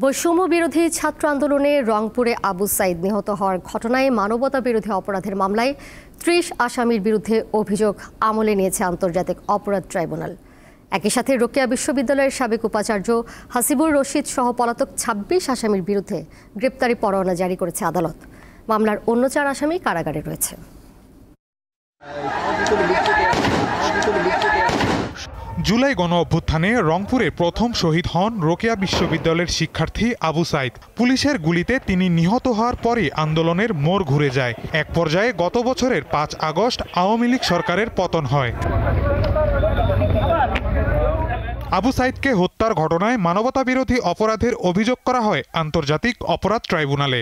বৈষম্য বিরোধী ছাত্র আন্দোলনে রংপুরে আবু সাইদ নিহত হওয়ার ঘটনায় মানবতা বিরোধী অপরাধের মামলায় ৩০ আসামির বিরুদ্ধে অভিযোগ আমলে নিয়েছে আন্তর্জাতিক অপরাধ ট্রাইব্যুনাল। একই সাথে রোকেয়া বিশ্ববিদ্যালয়ের সাবেক উপাচার্য হাসিবুর রশিদ সহ পলাতক ২৬ আসামির বিরুদ্ধে গ্রেপ্তারি পরোয়ানা জারি করেছে আদালত। মামলার অন্য ৪ আসামি কারাগারে রয়েছে। জুলাই গণ অভ্যুত্থানে রংপুরে প্রথম শহীদ হন রোকেয়া বিশ্ববিদ্যালয়ের শিক্ষার্থী আবু সাইদ। পুলিশের গুলিতে তিনি নিহত হওয়ার পরই আন্দোলনের মোড় ঘুরে যায়। এক পর্যায়ে গত বছরের ৫ আগস্ট আওয়ামী লীগ সরকারের পতন হয়। আবু সাইদকে হত্যার ঘটনায় মানবতাবিরোধী অপরাধের অভিযোগ করা হয় আন্তর্জাতিক অপরাধ ট্রাইব্যুনালে।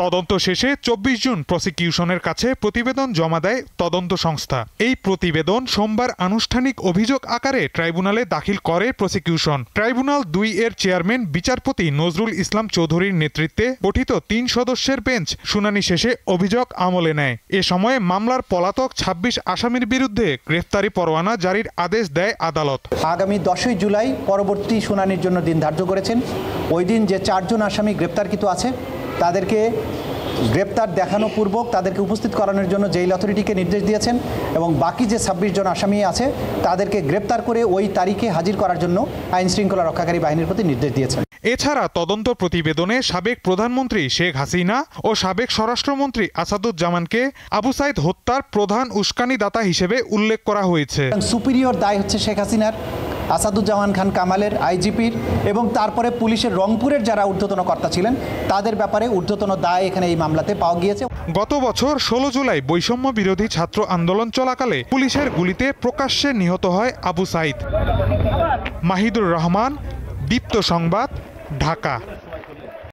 তদন্ত শেষে ২৪ জুন প্রসিকিউশনের কাছে প্রতিবেদন জমা দেয় তদন্ত সংস্থা। এই প্রতিবেদন সোমবার আনুষ্ঠানিক অভিযোগ আকারে ট্রাইব্যুনালে দাখিল করে প্রসিকিউশন। ট্রাইব্যুনাল ২ এর চেয়ারম্যান বিচারপতি নজরুল ইসলাম চৌধুরীর নেতৃত্বে গঠিত ৩ সদস্যের বেঞ্চ শুনানি শেষে অভিযোগ আমলে নেয়। এ সময় মামলার পলাতক ২৬ আসামির বিরুদ্ধে গ্রেফতারি পরোয়ানা জারির আদেশ দেয় আদালত। আগামী ১০ই জুলাই পরবর্তী শুনানির জন্য দিন ধার্য করেছেন। ওই দিন যে ৪ জন আসামি গ্রেপ্তারকৃত আছে তাদেরকে গ্রেপ্তার দেখানো পূর্বক তাদেরকে উপস্থিত করানোর জন্য জেল অথরিটিকে নির্দেশ দিয়েছেন এবং বাকি যে ২৬ জন আসামি আছে তাদেরকে গ্রেপ্তার করে ওই তারিখে হাজির করার জন্য আইন শৃঙ্খলা রক্ষাকারী বাহিনীর প্রতি নির্দেশ দিয়েছেন। এছাড়া তদন্ত প্রতিবেদনে সাবেক প্রধানমন্ত্রী শেখ হাসিনা ও সাবেক স্বরাষ্ট্রমন্ত্রী আসাদুজ্জামানকে আবু সাইদ হত্যার প্রধান উস্কানিদাতা হিসেবে উল্লেখ করা হয়েছে। সুপিরিয়র দায় হচ্ছে শেখ হাসিনার, আসাদুজ্জামান খান কামালের, আইজিপির এবং তারপরে পুলিশের রংপুরের যারা ঊর্ধ্বতন কর্তা ছিলেন তাদের ব্যাপারে ঊর্ধ্বতন দায় এখানে এই মামলাতে পাওয়া গিয়েছে। গত বছর ১৬ জুলাই বৈষম্য বিরোধী ছাত্র আন্দোলন চলাকালে পুলিশের গুলিতে প্রকাশ্যে নিহত হয় আবু সাইদ। মাহিদুর রহমান, দীপ্ত সংবাদ, ঢাকা।